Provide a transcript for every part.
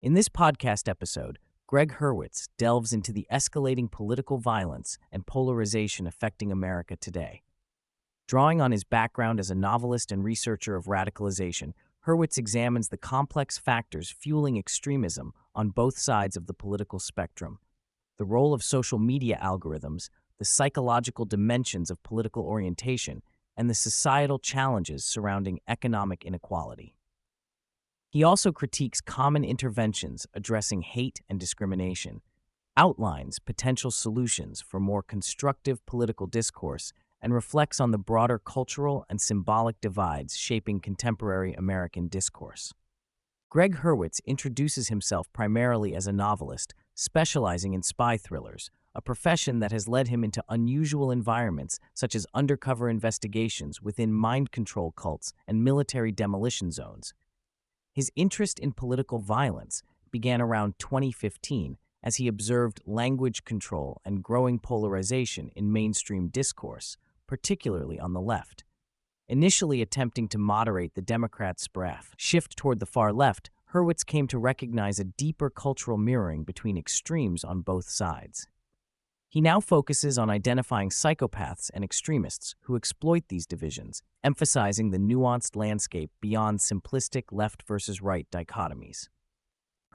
In this podcast episode, Gregg Hurwitz delves into the escalating political violence and polarization affecting America today. Drawing on his background as a novelist and researcher of radicalization, Hurwitz examines the complex factors fueling extremism on both sides of the political spectrum, the role of social media algorithms, the psychological dimensions of political orientation, and the societal challenges surrounding economic inequality. He also critiques common interventions addressing hate and discrimination, outlines potential solutions for more constructive political discourse, and reflects on the broader cultural and symbolic divides shaping contemporary American discourse. Gregg Hurwitz introduces himself primarily as a novelist, specializing in spy thrillers, a profession that has led him into unusual environments such as undercover investigations within mind control cults and military demolition zones. His interest in political violence began around 2015 as he observed language control and growing polarization in mainstream discourse, particularly on the left. Initially attempting to moderate the Democrats' shift toward the far left, Hurwitz came to recognize a deeper cultural mirroring between extremes on both sides. He now focuses on identifying psychopaths and extremists who exploit these divisions, emphasizing the nuanced landscape beyond simplistic left versus right dichotomies.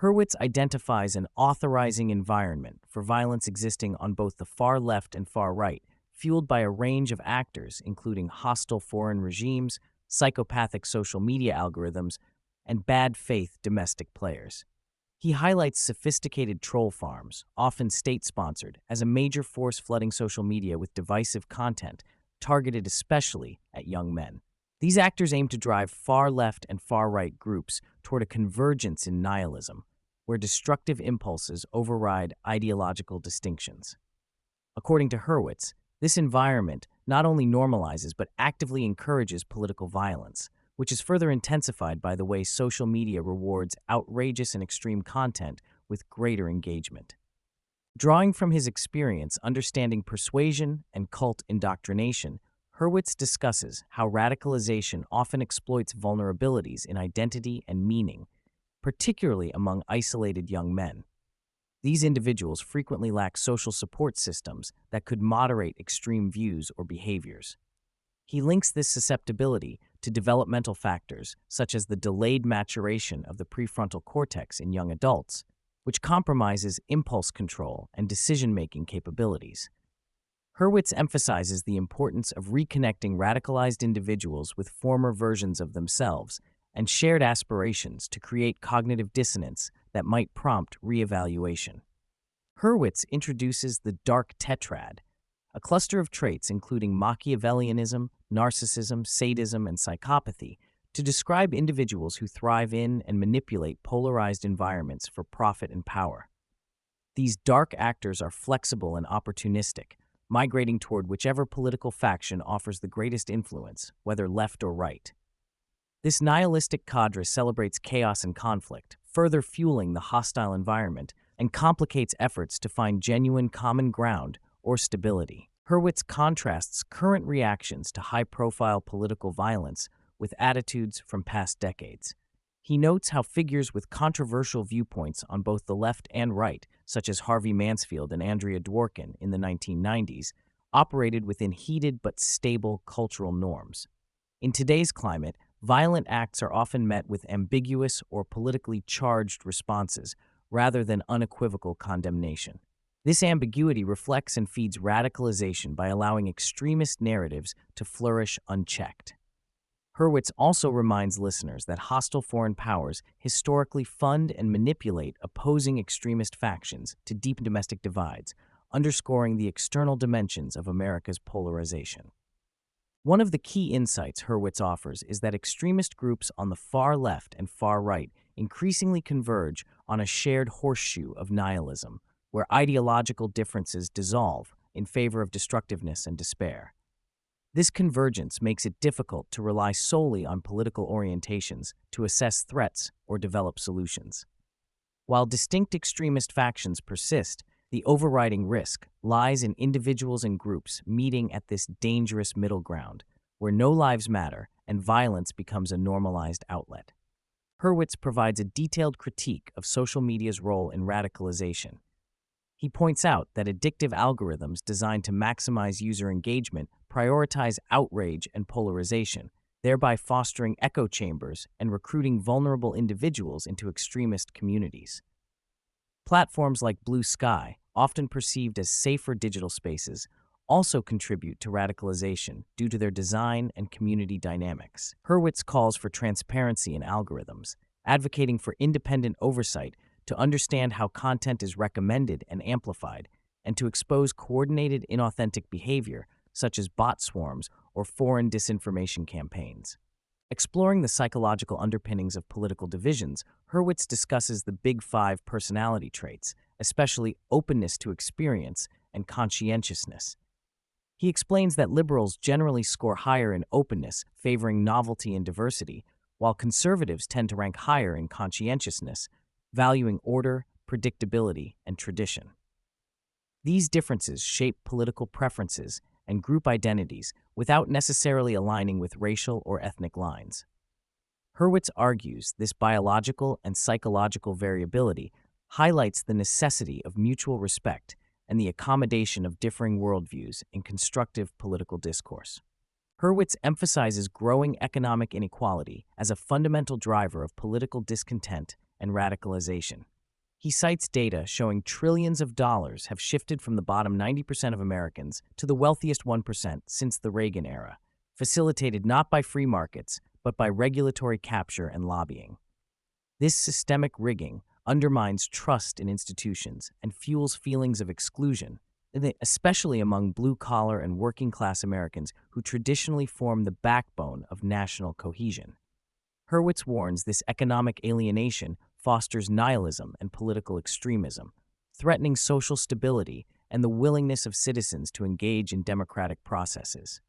Hurwitz identifies an authorizing environment for violence existing on both the far left and far right, fueled by a range of actors including hostile foreign regimes, psychopathic social media algorithms, and bad faith domestic players. He highlights sophisticated troll farms, often state-sponsored, as a major force flooding social media with divisive content, targeted especially at young men. These actors aim to drive far-left and far-right groups toward a convergence in nihilism, where destructive impulses override ideological distinctions. According to Hurwitz, this environment not only normalizes but actively encourages political violence, which is further intensified by the way social media rewards outrageous and extreme content with greater engagement. Drawing from his experience understanding persuasion and cult indoctrination, Hurwitz discusses how radicalization often exploits vulnerabilities in identity and meaning, particularly among isolated young men. These individuals frequently lack social support systems that could moderate extreme views or behaviors. He links this susceptibility to developmental factors such as the delayed maturation of the prefrontal cortex in young adults, which compromises impulse control and decision-making capabilities. Hurwitz emphasizes the importance of reconnecting radicalized individuals with former versions of themselves and shared aspirations to create cognitive dissonance that might prompt reevaluation. Hurwitz introduces the dark tetrad, a cluster of traits including Machiavellianism, narcissism, sadism, and psychopathy, to describe individuals who thrive in and manipulate polarized environments for profit and power. These dark actors are flexible and opportunistic, migrating toward whichever political faction offers the greatest influence, whether left or right. This nihilistic cadre celebrates chaos and conflict, further fueling the hostile environment, and complicates efforts to find genuine common ground or stability. Hurwitz contrasts current reactions to high-profile political violence with attitudes from past decades. He notes how figures with controversial viewpoints on both the left and right, such as Harvey Mansfield and Andrea Dworkin in the 1990s, operated within heated but stable cultural norms. In today's climate, violent acts are often met with ambiguous or politically charged responses rather than unequivocal condemnation. This ambiguity reflects and feeds radicalization by allowing extremist narratives to flourish unchecked. Hurwitz also reminds listeners that hostile foreign powers historically fund and manipulate opposing extremist factions to deepen domestic divides, underscoring the external dimensions of America's polarization. One of the key insights Hurwitz offers is that extremist groups on the far left and far right increasingly converge on a shared horseshoe of nihilism, where ideological differences dissolve in favor of destructiveness and despair. This convergence makes it difficult to rely solely on political orientations to assess threats or develop solutions. While distinct extremist factions persist, the overriding risk lies in individuals and groups meeting at this dangerous middle ground, where no lives matter and violence becomes a normalized outlet. Hurwitz provides a detailed critique of social media's role in radicalization. He points out that addictive algorithms designed to maximize user engagement prioritize outrage and polarization, thereby fostering echo chambers and recruiting vulnerable individuals into extremist communities. Platforms like Blue Sky, often perceived as safer digital spaces, also contribute to radicalization due to their design and community dynamics. Hurwitz calls for transparency in algorithms, advocating for independent oversight to understand how content is recommended and amplified, and to expose coordinated inauthentic behavior such as bot swarms or foreign disinformation campaigns. Exploring the psychological underpinnings of political divisions, Hurwitz discusses the Big Five personality traits, especially openness to experience and conscientiousness. He explains that liberals generally score higher in openness, favoring novelty and diversity, while conservatives tend to rank higher in conscientiousness, valuing order, predictability, and tradition. These differences shape political preferences and group identities without necessarily aligning with racial or ethnic lines. Hurwitz argues this biological and psychological variability highlights the necessity of mutual respect and the accommodation of differing worldviews in constructive political discourse. Hurwitz emphasizes growing economic inequality as a fundamental driver of political discontent and radicalization. He cites data showing trillions of dollars have shifted from the bottom 90% of Americans to the wealthiest 1% since the Reagan era, facilitated not by free markets, but by regulatory capture and lobbying. This systemic rigging undermines trust in institutions and fuels feelings of exclusion, especially among blue-collar and working-class Americans who traditionally form the backbone of national cohesion. Hurwitz warns this economic alienation fosters nihilism and political extremism, threatening social stability and the willingness of citizens to engage in democratic processes.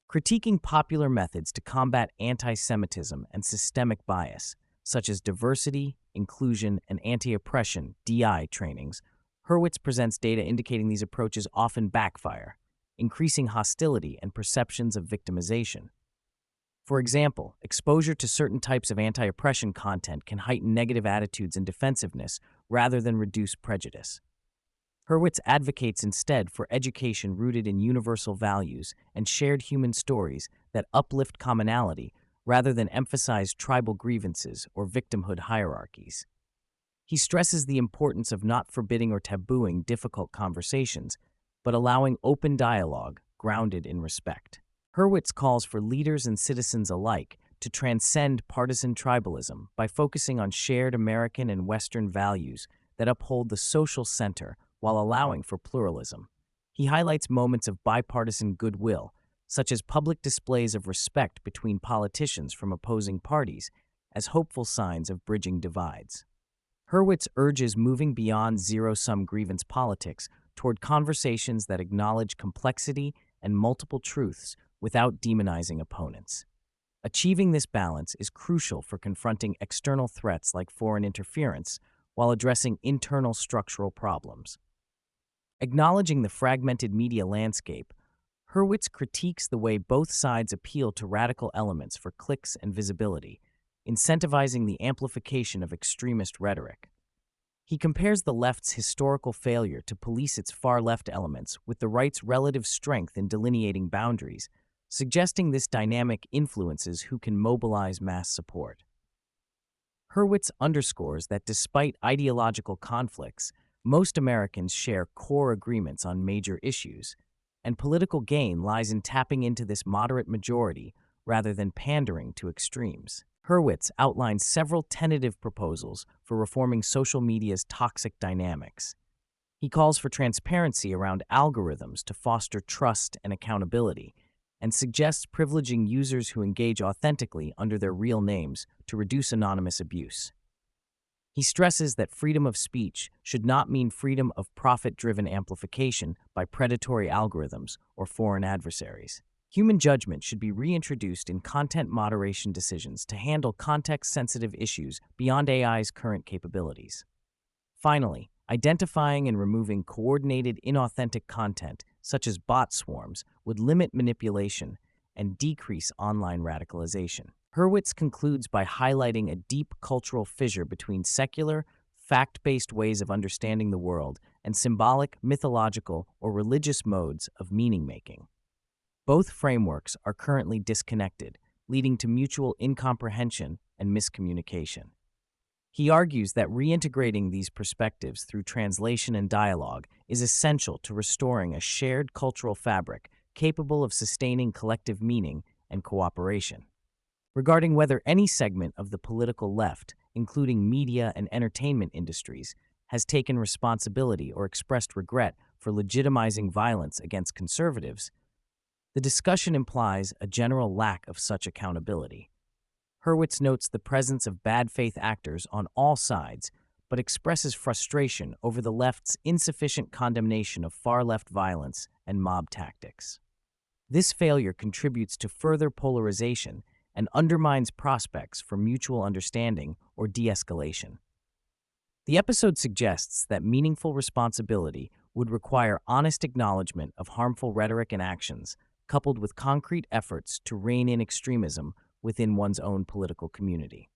Critiquing popular methods to combat anti-Semitism and systemic bias, such as diversity, inclusion, and anti-oppression (DI) trainings, Hurwitz presents data indicating these approaches often backfire, increasing hostility and perceptions of victimization. For example, exposure to certain types of anti-oppression content can heighten negative attitudes and defensiveness rather than reduce prejudice. Hurwitz advocates instead for education rooted in universal values and shared human stories that uplift commonality rather than emphasize tribal grievances or victimhood hierarchies. He stresses the importance of not forbidding or tabooing difficult conversations, but allowing open dialogue grounded in respect. Hurwitz calls for leaders and citizens alike to transcend partisan tribalism by focusing on shared American and Western values that uphold the social center while allowing for pluralism. He highlights moments of bipartisan goodwill, such as public displays of respect between politicians from opposing parties, as hopeful signs of bridging divides. Hurwitz urges moving beyond zero-sum grievance politics toward conversations that acknowledge complexity and multiple truths without demonizing opponents. Achieving this balance is crucial for confronting external threats like foreign interference while addressing internal structural problems. Acknowledging the fragmented media landscape, Hurwitz critiques the way both sides appeal to radical elements for clicks and visibility, incentivizing the amplification of extremist rhetoric. He compares the left's historical failure to police its far-left elements with the right's relative strength in delineating boundaries, suggesting this dynamic influences who can mobilize mass support. Hurwitz underscores that despite ideological conflicts, most Americans share core agreements on major issues, and political gain lies in tapping into this moderate majority rather than pandering to extremes. Hurwitz outlines several tentative proposals for reforming social media's toxic dynamics. He calls for transparency around algorithms to foster trust and accountability, and suggests privileging users who engage authentically under their real names to reduce anonymous abuse. He stresses that freedom of speech should not mean freedom of profit-driven amplification by predatory algorithms or foreign adversaries. Human judgment should be reintroduced in content moderation decisions to handle context-sensitive issues beyond AI's current capabilities. Finally, identifying and removing coordinated inauthentic content, such as bot swarms, would limit manipulation and decrease online radicalization. Hurwitz concludes by highlighting a deep cultural fissure between secular, fact-based ways of understanding the world and symbolic, mythological, or religious modes of meaning-making. Both frameworks are currently disconnected, leading to mutual incomprehension and miscommunication. He argues that reintegrating these perspectives through translation and dialogue is essential to restoring a shared cultural fabric capable of sustaining collective meaning and cooperation. Regarding whether any segment of the political left, including media and entertainment industries, has taken responsibility or expressed regret for legitimizing violence against conservatives, the discussion implies a general lack of such accountability. Hurwitz notes the presence of bad faith actors on all sides, but expresses frustration over the left's insufficient condemnation of far-left violence and mob tactics. This failure contributes to further polarization and undermines prospects for mutual understanding or de-escalation. The episode suggests that meaningful responsibility would require honest acknowledgement of harmful rhetoric and actions, coupled with concrete efforts to rein in extremism within one's own political community.